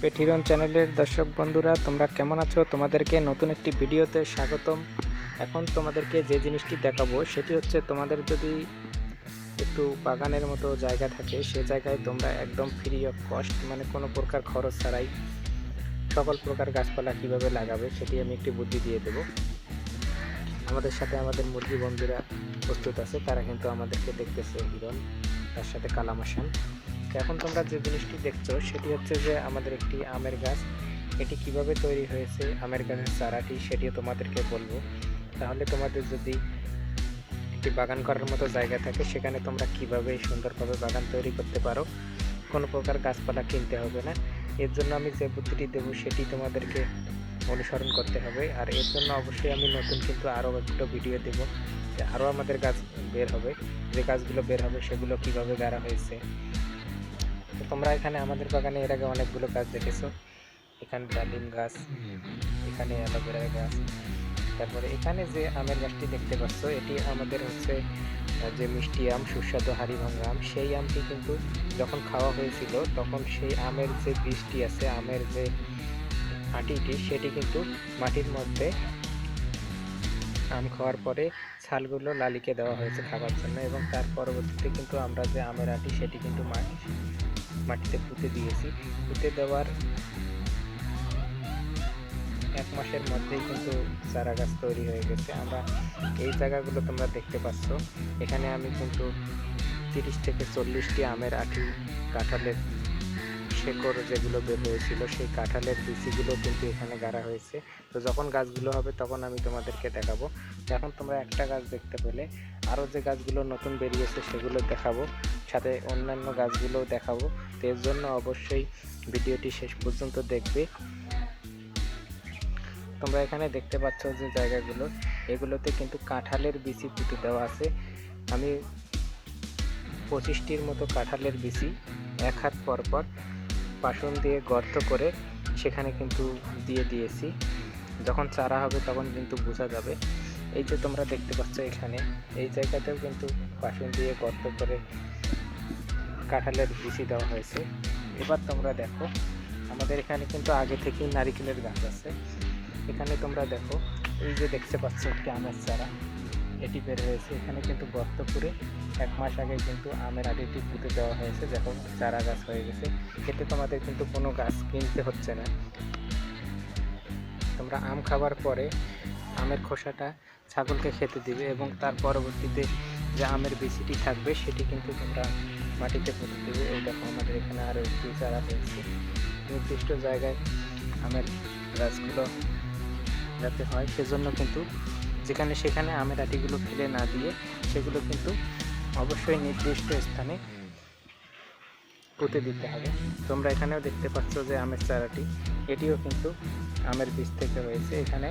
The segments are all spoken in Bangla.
পেঠিরন চ্যানেলের দর্শক বন্ধুরা, তোমরা কেমন আছো? তোমাদেরকে নতুন একটি ভিডিওতে স্বাগতম। এখন তোমাদেরকে যে জিনিসটি দেখাবো সেটি হচ্ছে, তোমাদের যদি একটু বাগানের মতো জায়গা থাকে, সে জায়গায় তোমরা একদম ফ্রি অফ কস্ট, মানে কোনো প্রকার খরচ ছাড়াই সকল প্রকার গাছপালা কীভাবে লাগাবে সেটি আমি একটি বুদ্ধি দিয়ে দেব। আমাদের সাথে আমাদের মুরগি বন্ধুরা প্রস্তুত আছে, তারা কিন্তু আমাদেরকে দেখতেছে, হিরণ তার সাথে কালামাসান। এখন তোমরা যে জিনিসটি দেখছো সেটি হচ্ছে যে আমাদের একটি আমের গাছ। এটি কিভাবে তৈরি হয়েছে, আমের গাছের চারাটি, সেটিও তোমাদেরকে বলবো। তাহলে তোমাদের যদি একটি বাগান করার মতো জায়গা থাকে, সেখানে তোমরা কিভাবে সুন্দরভাবে বাগান তৈরি করতে পারো, কোনো প্রকার গাছপালা কিনতে হবে না। এর জন্য আমি যে বুদ্ধিটি দেবো সেটি তোমাদেরকে অনুসরণ করতে হবে। আর এর জন্য অবশ্যই আমি নতুন কিন্তু আরও একটা ভিডিও দেব, যে আরও আমাদের গাছ বের হবে, যে গাছগুলো বের হবে সেগুলো কিভাবে গাড়া হয়েছে। তো তোমরা এখানে আমাদের বাগানে এর আগে অনেকগুলো গাছ দেখেছো। এখানে ডালিম গাছ, এখানে অ্যালোভেরা গাছ, তারপরে এখানে যে আমের গাছটি দেখতে পাচ্ছ, এটি আমাদের হচ্ছে যে মিষ্টি আম, সুস্বাদু হাড়িভাঙা আম। সেই আমটি কিন্তু যখন খাওয়া হয়েছিল তখন সেই আমের যে বীজটি আছে, আমের যে আটিটি, সেটি কিন্তু মাটির মধ্যে আম খাওয়ার পরে ছালগুলো লালিকে দেওয়া হয়েছে খাবার জন্য, এবং তার পরবর্তীতে কিন্তু আমরা যে আমের আটি সেটি কিন্তু মাটিতে পুঁতে দিয়েছি। পুঁতে দেওয়ার 1 মাসের মধ্যেই কিন্তু চারা গাছ তৈরি হয়ে গেছে। আমরা এই জায়গাগুলো তোমরা দেখতে পাচ্ছ, এখানে আমি কিন্তু 30 থেকে 40টি আমের আটি, কাঁঠালের শেকড় যেগুলো বের হয়েছিল, সেই কাঁঠালের বিচিগুলো কিন্তু এখানে গাড়া হয়েছে। তো যখন গাছগুলো হবে তখন আমি তোমাদেরকে দেখাবো। এখন তোমরা একটা গাছ দেখতে পেলে, আরও যে গাছগুলো নতুন বেরিয়েছে সেগুলো দেখাবো, সাথে অন্যান্য গাছগুলোও দেখাবো। তো এর জন্য অবশ্যই ভিডিওটি শেষ পর্যন্ত দেখবে। তোমরা এখানে দেখতে পাচ্ছ যে জায়গাগুলো, এগুলোতে কিন্তু কাঁঠালের বিচি পুঁতে দেওয়া আছে। আমি 25টির মতো কাঁঠালের বিচি 1 হাত পরপর পাশন দিয়ে গর্ত করে সেখানে কিন্তু দিয়ে দিয়েছি। যখন চারা হবে তখন কিন্তু বোঝা যাবে। এই যে তোমরা দেখতে পাচ্ছ এখানে, এই জায়গাতেও কিন্তু পাশন দিয়ে গর্ত করে কাঁঠালের বিচি দেওয়া হয়েছে। এবার তোমরা দেখো, আমাদের এখানে কিন্তু আগে থেকেই নারিকেলের গাছ আছে। এখানে তোমরা দেখো, এই যে দেখতে পাচ্ছ একটি আমের চারা, এটি বের হয়েছে। এখানে কিন্তু গর্ত করে 1 মাস আগে কিন্তু আমের আটিটি পুঁতে দেওয়া হয়েছে, যখন চারা গাছ হয়ে গেছে। এতে তোমাদের কিন্তু কোনো গাছ কিনতে হচ্ছে না। তোমরা আম খাবার পরে আমের খোসাটা ছাগলকে খেতে দিবে, এবং তার পরবর্তীতে যে আমের বিচিটি থাকবে সেটি কিন্তু তোমরা মাটিতে পুঁতে দেবে। এই দেখো, আমাদের এখানে আরও একটি চারা হয়েছে। নির্দিষ্ট জায়গায় আমের গাছগুলো যাতে হয়, সেজন্য কিন্তু যেখানে সেখানে আমের আটিগুলো ফেলে না দিয়ে সেগুলো কিন্তু অবশ্যই নির্দিষ্ট স্থানে পুঁতে দিতে হবে। তোমরা এখানেও দেখতে পাচ্ছ যে আমের চারাটি, এটিও কিন্তু আমের বীজ থেকে হয়েছে। এখানে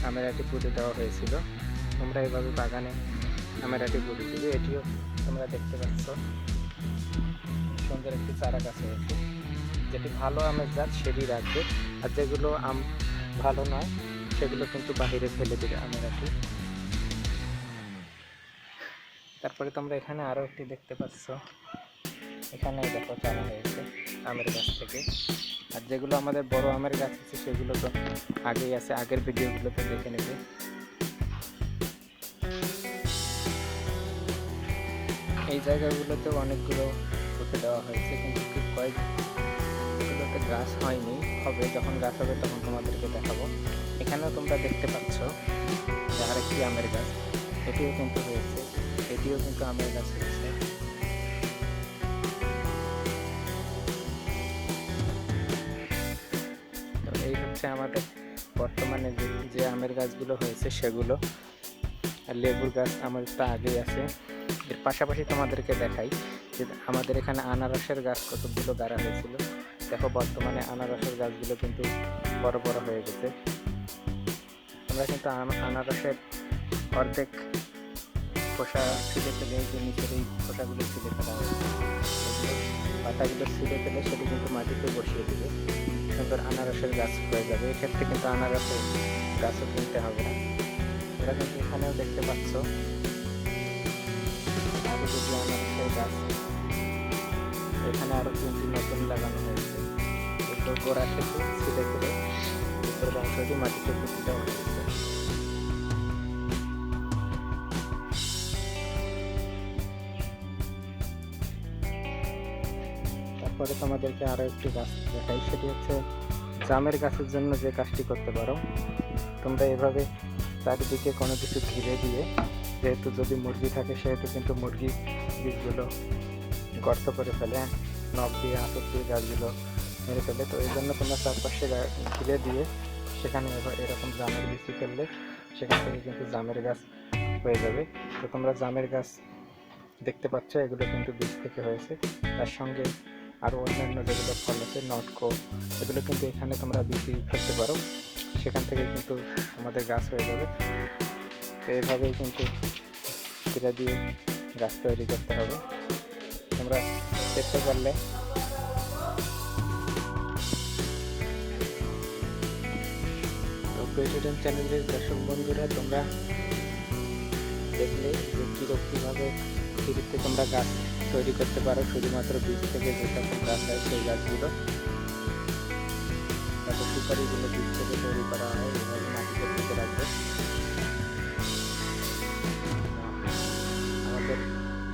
আমের আটি পুঁতে দেওয়া হয়েছিল। তোমরা এভাবে বাগানে আমের আটি পুঁতে দিবে। এটিও তোমরা দেখতে পাচ্ছ সুন্দর একটি চারা গাছ হয়েছে। যেটি ভালো আমের জাত সেটি রাখবে, আর যেগুলো আম ভালো নয় সেগুলো কিন্তু বাহিরে ফেলে দেবে আমের আটি। তারপরে তোমরা এখানে আরও একটি দেখতে পাচ্ছ, এখানে দেখো চারা হয়েছে আমের গাছ থেকে। আর যেগুলো আমাদের বড় আমের গাছ আছে সেগুলো তো আগেই আছে, আগের ভিডিওগুলোতে দেখে নেবে। এই জায়গাগুলোতেও অনেকগুলো পুঁতে দেওয়া হয়েছে, কিন্তু কয়েকগুলোতে গাছ হয়নি, হবে। যখন গাছ হবে তখন তোমাদেরকে দেখাবো। এখানেও তোমরা দেখতে পাচ্ছ যে আরেকটি আমের গাছ, এটিও কিন্তু হয়েছে। এটিও কিন্তু আমের গাছ হয়েছে। তো এই হচ্ছে আমাদের বর্তমানে যে আমের গাছগুলো হয়েছে সেগুলো। আর লেবুর গাছ আমাদেরটা আগেই আছে। এর পাশাপাশি তোমাদেরকে দেখাই যে আমাদের এখানে আনারসের গাছ কতগুলো গাড়া হয়েছিল। দেখো, বর্তমানে আনারসের গাছগুলো কিন্তু বড় বড় হয়ে গেছে। আমরা কিন্তু আনারসের অর্ধেক খোসা ছিঁড়ে ফেলে, এই যে নিচের এই খোসাগুলো ছিঁড়ে ফেলা হয়েছে, পাতাগুলো ছিঁড়ে ফেলে সেটি কিন্তু মাটিতে বসিয়ে দেবে, সুন্দর আনারসের গাছ হয়ে যাবে। এক্ষেত্রে কিন্তু আনারসের গাছও কিনতে হবে না। তোমরা কিন্তু এখানেও দেখতে পাচ্ছ আরও দুটি আনারসের গাছ, এখানে আরও 3টি নতুন লাগানো হয়েছে। গোড়া থেকে ছিঁড়ে করে উপরের অংশটি মাটিতে পুঁতে দেওয়া হয়েছে। তারপরে তোমাদেরকে আরও একটি গাছ দেখাই, সেটি হচ্ছে জামের গাছের জন্য যে কাজটি করতে পারো তোমরা এভাবে চারিদিকে কোনো কিছু ঘিরে দিয়ে, যেহেতু যদি মুরগি থাকে সেহেতু কিন্তু মুরগি বীজগুলো গর্ত করে ফেলে, নখ দিয়ে আঁচড় দিয়ে গাছগুলো মেরে ফেলে। তো এই জন্য তোমরা চারপাশে ঘিরে দিয়ে সেখানে এরকম জামের বিচি ফেললে সেখান থেকে কিন্তু জামের গাছ হয়ে যাবে। তো তোমরা জামের গাছ দেখতে পাচ্ছ, এগুলো কিন্তু বীজ থেকে হয়েছে। তার সঙ্গে আরও অন্যান্য যেগুলো ফল আছে, নটকো, এগুলো কিন্তু এখানে তোমরা বিচি ফেলতে পারো, সেখান থেকে কিন্তু আমাদের গাছ হয়ে যাবে। তো এইভাবেই কিন্তু ঘিরে দিয়ে গাছ তৈরি করতে হবে, তোমরা দেখতে পারলে। তো প্রেসিডেন্ট চ্যানেলের দর্শক বন্ধুরা, তোমরা দেখলে যে কীভাবে ফ্রিতে তোমরা গাছ তৈরি করতে পারো শুধুমাত্র বীজ থেকে যে সকল গাছ হয় সেই গাছগুলো, তারপর সুপারিগুলো বীজ থেকে তৈরি করা হয়, এভাবে মাটিতে পুঁতে রাখবে। আমাদের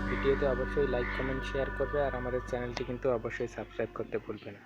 ভিডিওতে অবশ্যই লাইক, কমেন্ট, শেয়ার করবে, আর আমাদের চ্যানেলটি কিন্তু অবশ্যই সাবস্ক্রাইব করতে ভুলবে না।